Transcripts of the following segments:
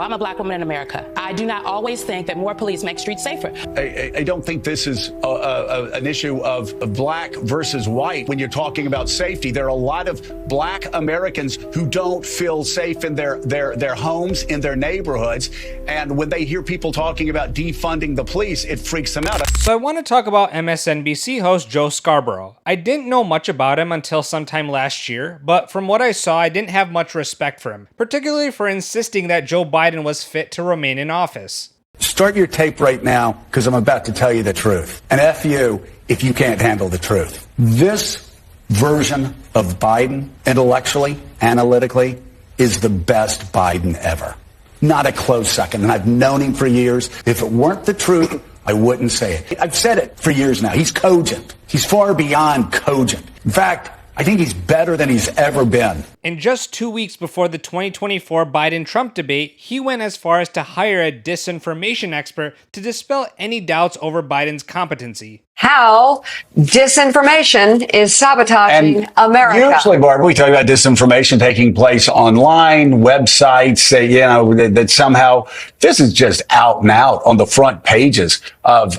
I'm a black woman in America. I do not always think that more police make streets safer. I don't think this is an issue of black versus white. When you're talking about safety, there are a lot of black Americans who don't feel safe in their homes, in their neighborhoods. And when they hear people talking about defunding the police, it freaks them out. So I want to talk about MSNBC host Joe Scarborough. I didn't know much about him until sometime last year, but from what I saw, I didn't have much respect for him, particularly for insisting that Joe Biden was fit to remain in office. Start your tape right now, because I'm about to tell you the truth. And F you if you can't handle the truth. This version of Biden, intellectually, analytically, is the best Biden ever. Not a close second. And I've known him for years. If it weren't the truth, I wouldn't say it. I've said it for years now. He's cogent. He's far beyond cogent. In fact, I think he's better than he's ever been. And just 2 weeks before the 2024 Biden-Trump debate, he went as far as to hire a disinformation expert to dispel any doubts over Biden's competency. How disinformation is sabotaging America. Usually, Barbara, we talk about disinformation taking place online, websites, that somehow this is just out and out on the front pages of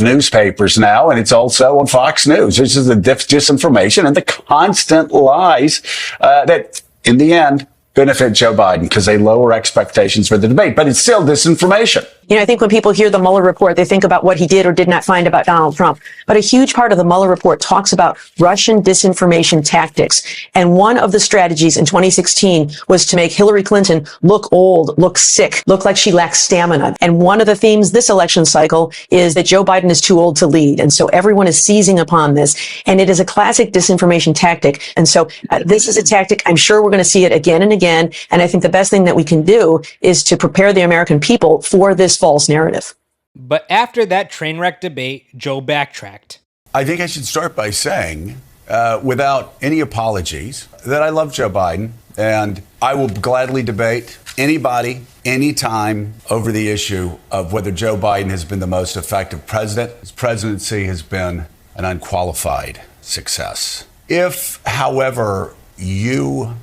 newspapers now, and it's also on Fox News. This is the disinformation and the constant lies that, in the end, benefit Joe Biden because they lower expectations for the debate, but it's still disinformation. You know, I think when people hear the Mueller report, they think about what he did or did not find about Donald Trump. But a huge part of the Mueller report talks about Russian disinformation tactics. And one of the strategies in 2016 was to make Hillary Clinton look old, look sick, look like she lacks stamina. And one of the themes this election cycle is that Joe Biden is too old to lead. And so everyone is seizing upon this. And it is a classic disinformation tactic. And so this is a tactic. I'm sure we're going to see it again and again. And I think the best thing that we can do is to prepare the American people for this false narrative. But after that train wreck debate, Joe backtracked. I think I should start by saying, without any apologies, that I love Joe Biden, and I will gladly debate anybody, anytime over the issue of whether Joe Biden has been the most effective president. His presidency has been an unqualified success. If, however, you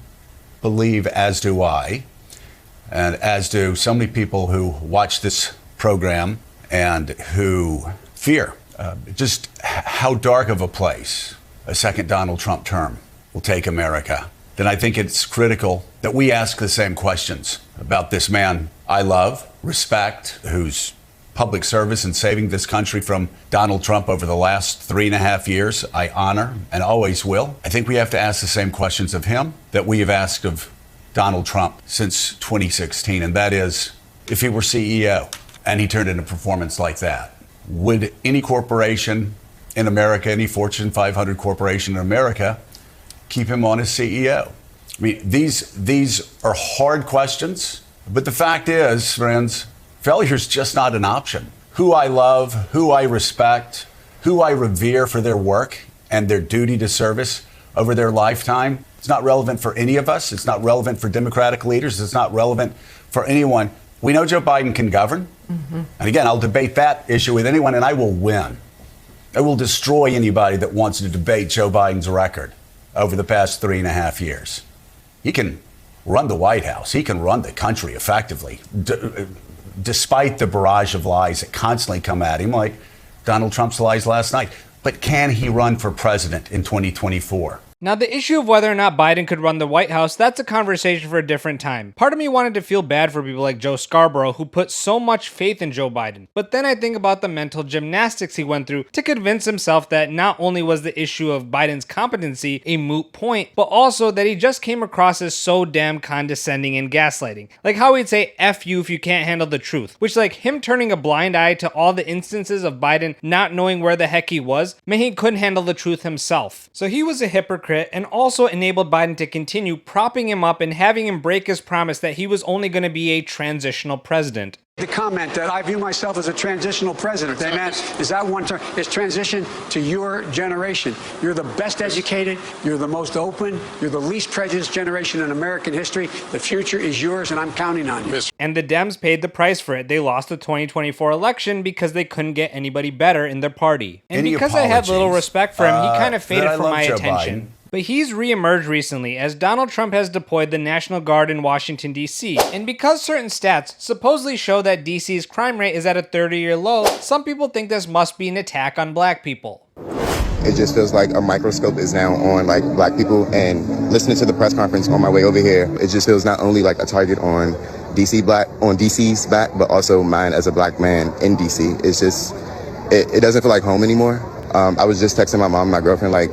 believe, as do I, and as do so many people who watch this program and who fear just how dark of a place a second Donald Trump term will take America, then I think it's critical that we ask the same questions about this man I love, respect, whose public service in saving this country from Donald Trump over the last 3.5 years I honor and always will. I think we have to ask the same questions of him that we have asked of Donald Trump since 2016, and that is, if he were CEO and he turned in a performance like that, would any corporation in America, any Fortune 500 corporation in America, keep him on as CEO? I mean, these are hard questions, but the fact is, friends, failure is just not an option. Who I love, who I respect, who I revere for their work and their duty to service over their lifetime, it's not relevant for any of us. It's not relevant for Democratic leaders. It's not relevant for anyone. We know Joe Biden can govern. Mm-hmm. And again, I'll debate that issue with anyone, and I will win. I will destroy anybody that wants to debate Joe Biden's record over the past 3.5 years. He can run the White House. He can run the country effectively, despite the barrage of lies that constantly come at him, like Donald Trump's lies last night. But can he run for president in 2024? Now, the issue of whether or not Biden could run the White House, that's a conversation for a different time. Part of me wanted to feel bad for people like Joe Scarborough who put so much faith in Joe Biden. But then I think about the mental gymnastics he went through to convince himself that not only was the issue of Biden's competency a moot point, but also that he just came across as so damn condescending and gaslighting. Like how he'd say, F you if you can't handle the truth. Which, like him turning a blind eye to all the instances of Biden not knowing where the heck he was, meant he couldn't handle the truth himself. So he was a hypocrite and also enabled Biden to continue propping him up and having him break his promise that he was only going to be a transitional president. The comment that I view myself as a transitional president, they meant, is that one term? It's transition to your generation. You're the best educated, you're the most open, you're the least prejudiced generation in American history. The future is yours, and I'm counting on you. And the Dems paid the price for it. They lost the 2024 election because they couldn't get anybody better in their party. And because I had little respect for him, he kind of faded from my attention. But he's re-emerged recently as Donald Trump has deployed the National Guard in Washington, D.C. And because certain stats supposedly show that D.C.'s crime rate is at a 30-year low, some people think this must be an attack on black people. It just feels like a microscope is now on like black people, and listening to the press conference on my way over here, it just feels not only like a target on DC's back, but also mine as a black man in DC. It's just, it doesn't feel like home anymore. I was just texting my mom and my girlfriend like,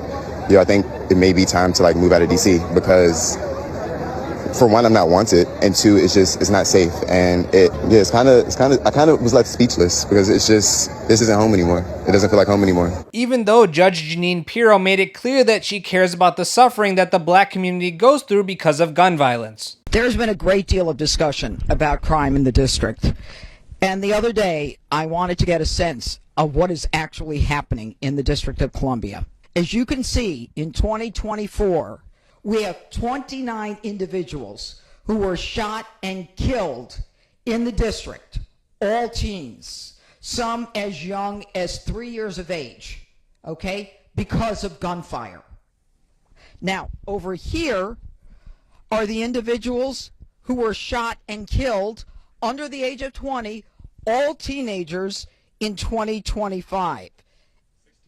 yo, I think it may be time to like move out of DC because for one, I'm not wanted, and two, it's not safe, and I kind of was left speechless because it's just, this isn't home anymore. It doesn't feel like home anymore. Even though Judge Jeanine Pirro made it clear that she cares about the suffering that the black community goes through because of gun violence. There's been a great deal of discussion about crime in the district, and the other day I wanted to get a sense of what is actually happening in the District of Columbia. As you can see, in 2024, we have 29 individuals who were shot and killed in the district, all teens, some as young as 3 years of age, okay, because of gunfire. Now, over here are the individuals who were shot and killed under the age of 20, all teenagers in 2025.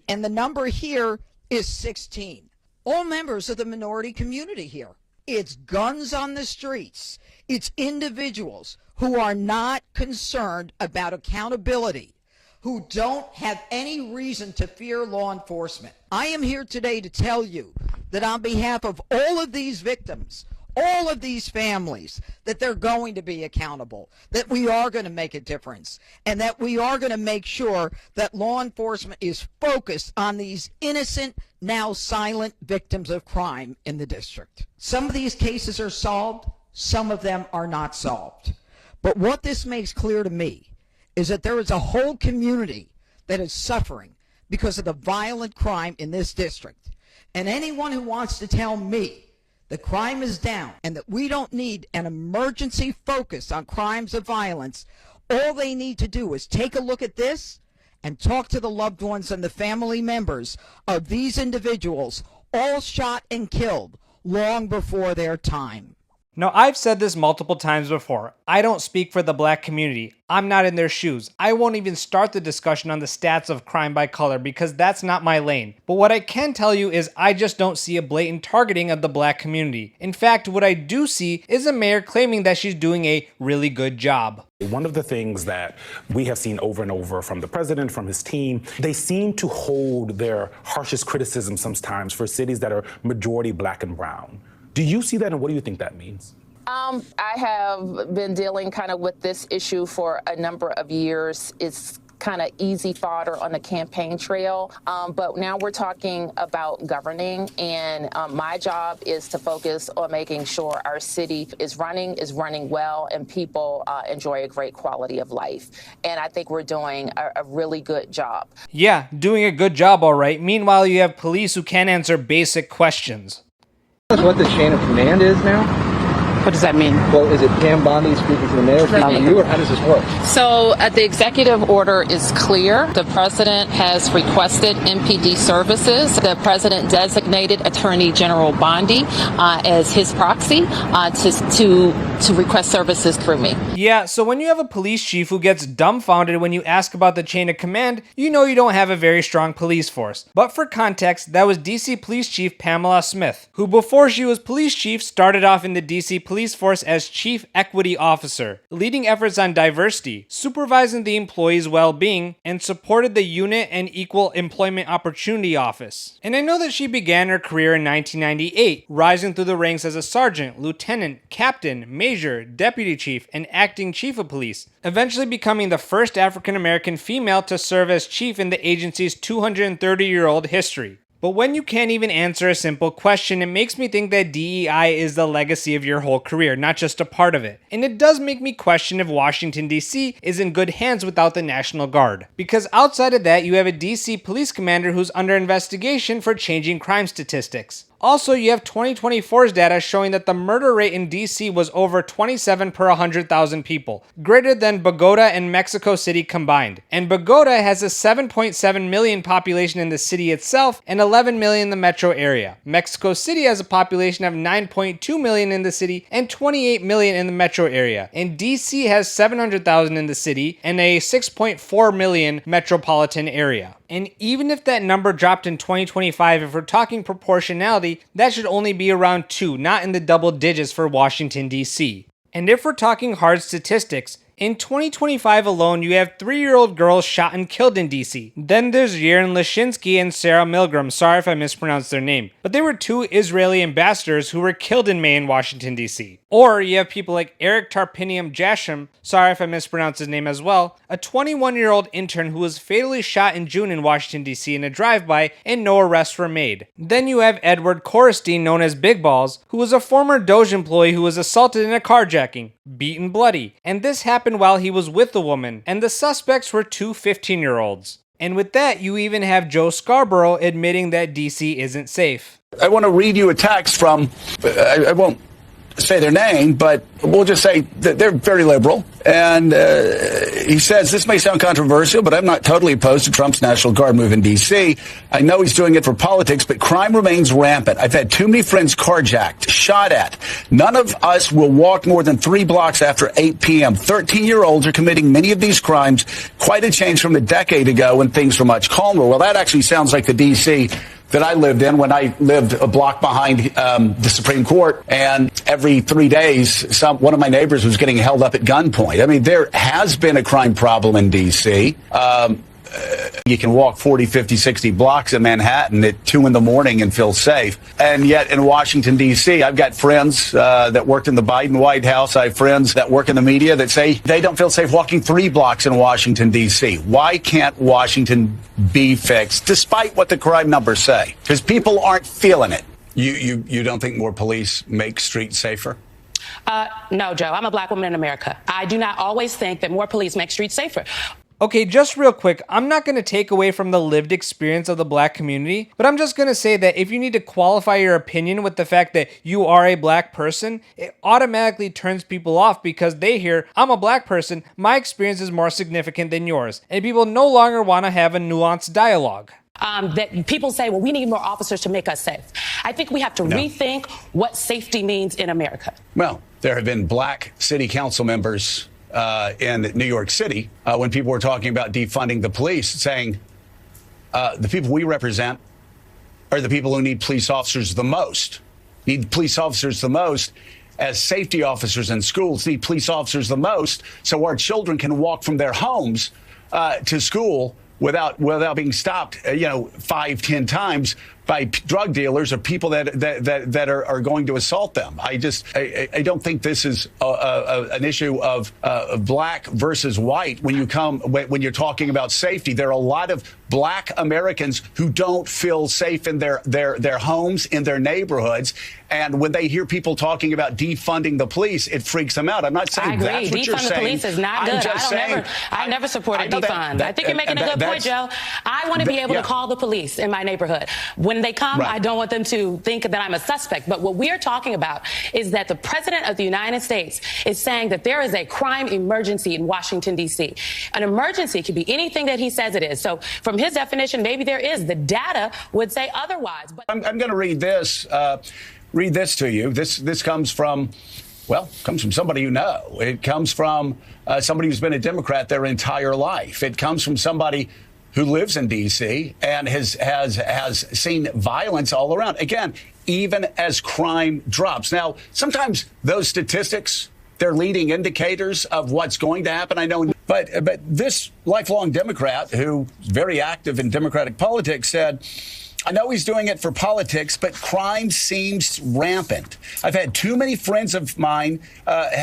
And the number here is 16. All members of the minority community here. It's guns on the streets. It's individuals who are not concerned about accountability, who don't have any reason to fear law enforcement. I am here today to tell you that on behalf of all of these victims, all of these families, that they're going to be accountable, that we are going to make a difference, and that we are going to make sure that law enforcement is focused on these innocent, now silent victims of crime in the district. Some of these cases are solved, some of them are not solved. But what this makes clear to me is that there is a whole community that is suffering because of the violent crime in this district. And anyone who wants to tell me the crime is down and that we don't need an emergency focus on crimes of violence, all they need to do is take a look at this and talk to the loved ones and the family members of these individuals, all shot and killed long before their time. Now, I've said this multiple times before. I don't speak for the black community. I'm not in their shoes. I won't even start the discussion on the stats of crime by color because that's not my lane. But what I can tell you is I just don't see a blatant targeting of the black community. In fact, what I do see is a mayor claiming that she's doing a really good job. One of the things that we have seen over and over from the president, from his team, they seem to hold their harshest criticism sometimes for cities that are majority black and brown. Do you see that, and what do you think that means? I have been dealing kind of with this issue for a number of years. It's kind of easy fodder on the campaign trail, but now we're talking about governing, and my job is to focus on making sure our city is running well, and people enjoy a great quality of life. And I think we're doing a really good job. Yeah, doing a good job, all right. Meanwhile, you have police who can't answer basic questions. What the chain of command is now? What does that mean? Well, is it Pam Bondi speaking to the mayor, speaking to you, or how does this work? So the executive order is clear. The president has requested MPD services. The president designated Attorney General Bondi as his proxy to request services through me. Yeah, so when you have a police chief who gets dumbfounded when you ask about the chain of command, you know you don't have a very strong police force. But for context, that was DC Police Chief Pamela Smith, who before she was police chief started off in the DC Police Force as Chief Equity Officer, leading efforts on diversity, supervising the employees' well-being, and supported the Unit and Equal Employment Opportunity Office. And I know that she began her career in 1998, rising through the ranks as a sergeant, lieutenant, captain, major, deputy chief, and acting chief of police, eventually becoming the first African-American female to serve as chief in the agency's 230-year-old history. But when you can't even answer a simple question, it makes me think that DEI is the legacy of your whole career, not just a part of it. And it does make me question if Washington, D.C. is in good hands without the National Guard. Because outside of that, you have a D.C. police commander who's under investigation for changing crime statistics. Also, you have 2024's data showing that the murder rate in DC was over 27 per 100,000 people, greater than Bogota and Mexico City combined. And Bogota has a 7.7 million population in the city itself and 11 million in the metro area. Mexico City has a population of 9.2 million in the city and 28 million in the metro area. And DC has 700,000 in the city and a 6.4 million metropolitan area. And even if that number dropped in 2025, if we're talking proportionality, that should only be around 2, not in the double digits for Washington, D.C. And if we're talking hard statistics, in 2025 alone, you have 3-year-old girls shot and killed in DC. Then there's Yaron Lashinsky and Sarah Milgram, sorry if I mispronounced their name, but they were 2 Israeli ambassadors who were killed in May in Washington, D.C. Or you have people like Eric Tarpinium Jashem, sorry if I mispronounced his name as well, a 21-year-old intern who was fatally shot in June in Washington, D.C. in a drive-by and no arrests were made. Then you have Edward Korestein, known as Big Balls, who was a former Doge employee who was assaulted in a carjacking, beaten bloody, and this happened while he was with the woman, and the suspects were 2 15-year-olds. And with that, you even have Joe Scarborough admitting that DC isn't safe. I want to read you a text from, I won't say their name, but we'll just say that they're very liberal. And he says, this may sound controversial, but I'm not totally opposed to Trump's National Guard move in D.C. I know he's doing it for politics, but crime remains rampant. I've had too many friends carjacked, shot at. None of us will walk more than 3 blocks after 8 p.m. 13-year-olds are committing many of these crimes. Quite a change from a decade ago when things were much calmer. Well, that actually sounds like the D.C. that I lived in when I lived a block behind the Supreme Court, and every 3 days, one of my neighbors was getting held up at gunpoint. I mean, there has been a crime problem in D.C. You can walk 40, 50, 60 blocks in Manhattan at 2 in the morning and feel safe. And yet in Washington, D.C., I've got friends that worked in the Biden White House. I have friends that work in the media that say they don't feel safe walking 3 blocks in Washington, D.C. Why can't Washington be fixed, despite what the crime numbers say? Because people aren't feeling it. You don't think more police make streets safer? No, Joe. I'm a black woman in America. I do not always think that more police make streets safer. Okay, just real quick, I'm not going to take away from the lived experience of the black community, but I'm just going to say that if you need to qualify your opinion with the fact that you are a black person, it automatically turns people off because they hear, I'm a black person, my experience is more significant than yours, and people no longer want to have a nuanced dialogue. That people say, well, we need more officers to make us safe. I think we have to rethink what safety means in America. Well, there have been black city council members in New York City when people were talking about defunding the police, saying the people we represent are the people who need police officers the most, as safety officers in schools need police officers the most, so our children can walk from their homes to school without being stopped, 5, 10 times by drug dealers or people that are going to assault them. I don't think this is an issue of black versus white. When you're talking about safety, there are a lot of black Americans who don't feel safe in their homes, in their neighborhoods. And when they hear people talking about defunding the police, it freaks them out. I'm not saying that's what you're saying. Defund the police is not good. I never supported defund. I think you're making a good point, Joe. I want to be able to call the police in my neighborhood. When they come, I don't want them to think that I'm a suspect. But what we are talking about is that the president of the United States is saying that there is a crime emergency in Washington, D.C. An emergency could be anything that he says it is. So from his definition, maybe there is. The data would say otherwise. But I'm going to read this to you. This comes from somebody you know. It comes from somebody who's been a Democrat their entire life. It comes from somebody who lives in D.C. and has seen violence all around. Again, even as crime drops. Now, sometimes those statistics, they're leading indicators of what's going to happen. I know, but this lifelong Democrat who's very active in Democratic politics said, I know he's doing it for politics, but crime seems rampant. I've had too many friends of mine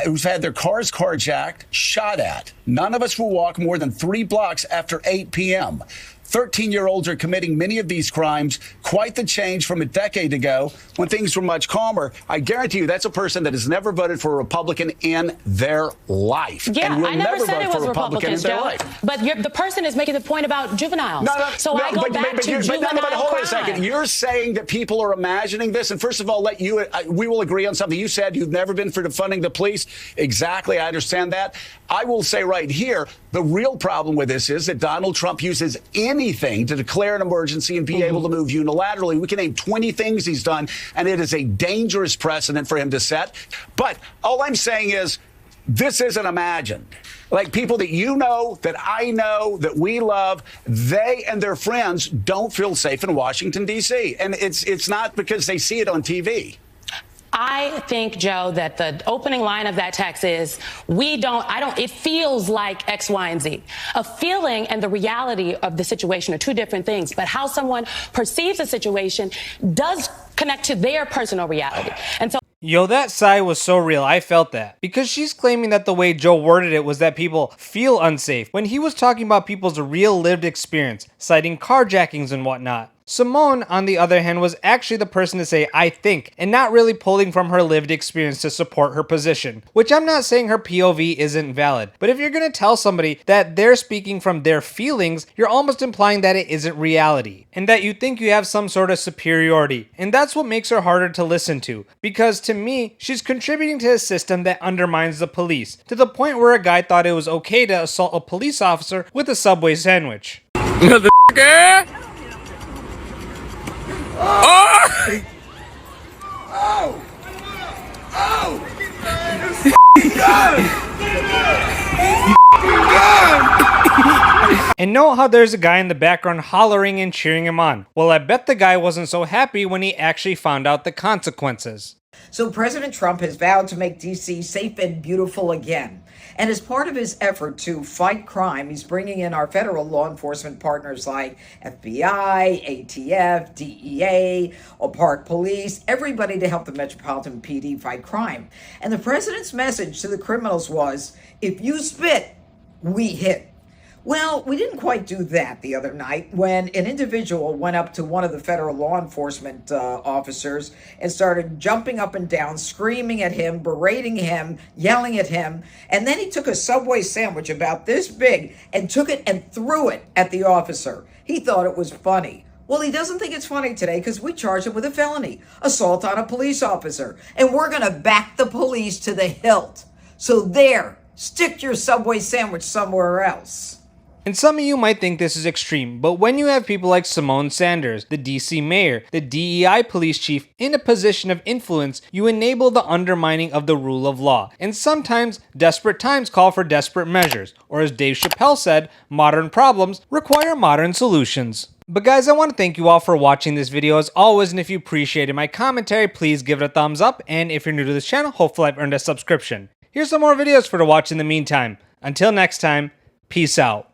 who've had their cars carjacked, shot at. None of us will walk more than 3 blocks after 8 p.m. 13-year-olds are committing many of these crimes. Quite the change from a decade ago when things were much calmer. I guarantee you that's a person that has never voted for a Republican in their life. Yeah, and will I never said it was Republicans, Joe. But the person is making the point about juveniles. I go back to juvenile hold on crime. a second. You're saying that people are imagining this. And first of all, we will agree on something. You said you've never been for defunding the police. Exactly. I understand that. I will say right here, the real problem with this is that Donald Trump uses anything to declare an emergency and be able to move unilaterally. We can name 20 things he's done, and it is a dangerous precedent for him to set. But all I'm saying is this isn't imagined. Like people that you know, that I know, that we love, they and their friends don't feel safe in Washington, D.C. And it's not because they see it on TV. I think, Joe, that the opening line of that text is, it feels like X, Y, and Z. A feeling and the reality of the situation are two different things, but how someone perceives a situation does connect to their personal reality. And so Yo, that sigh was so real, I felt that. Because she's claiming that the way Joe worded it was that people feel unsafe, when he was talking about people's real lived experience, citing carjackings and whatnot. Symone, on the other hand, was actually the person to say, I think, and not really pulling from her lived experience to support her position. Which I'm not saying her POV isn't valid, but if you're gonna tell somebody that they're speaking from their feelings, you're almost implying that it isn't reality, and that you think you have some sort of superiority, and that's what makes her harder to listen to, because to me, she's contributing to a system that undermines the police, to the point where a guy thought it was okay to assault a police officer with a Subway sandwich. Motherfucker! Oh! Oh! Oh! And note how there's a guy in the background hollering and cheering him on. Well, I bet the guy wasn't so happy when he actually found out the consequences. So President Trump has vowed to make D.C. safe and beautiful again. And as part of his effort to fight crime, he's bringing in our federal law enforcement partners like FBI, ATF, DEA, or Park Police, everybody to help the Metropolitan PD fight crime. And the president's message to the criminals was, if you spit, we hit. Well, we didn't quite do that the other night when an individual went up to one of the federal law enforcement officers and started jumping up and down, screaming at him, berating him, yelling at him. And then he took a Subway sandwich about this big and took it and threw it at the officer. He thought it was funny. Well, he doesn't think it's funny today because we charged him with a felony, assault on a police officer. And we're going to back the police to the hilt. So there, stick your Subway sandwich somewhere else. And some of you might think this is extreme, but when you have people like Symone Sanders, the DC mayor, the DEI police chief, in a position of influence, you enable the undermining of the rule of law. And sometimes, desperate times call for desperate measures. Or as Dave Chappelle said, modern problems require modern solutions. But guys, I want to thank you all for watching this video as always, and if you appreciated my commentary, please give it a thumbs up, and if you're new to this channel, hopefully I've earned a subscription. Here's some more videos for to watch in the meantime. Until next time, peace out.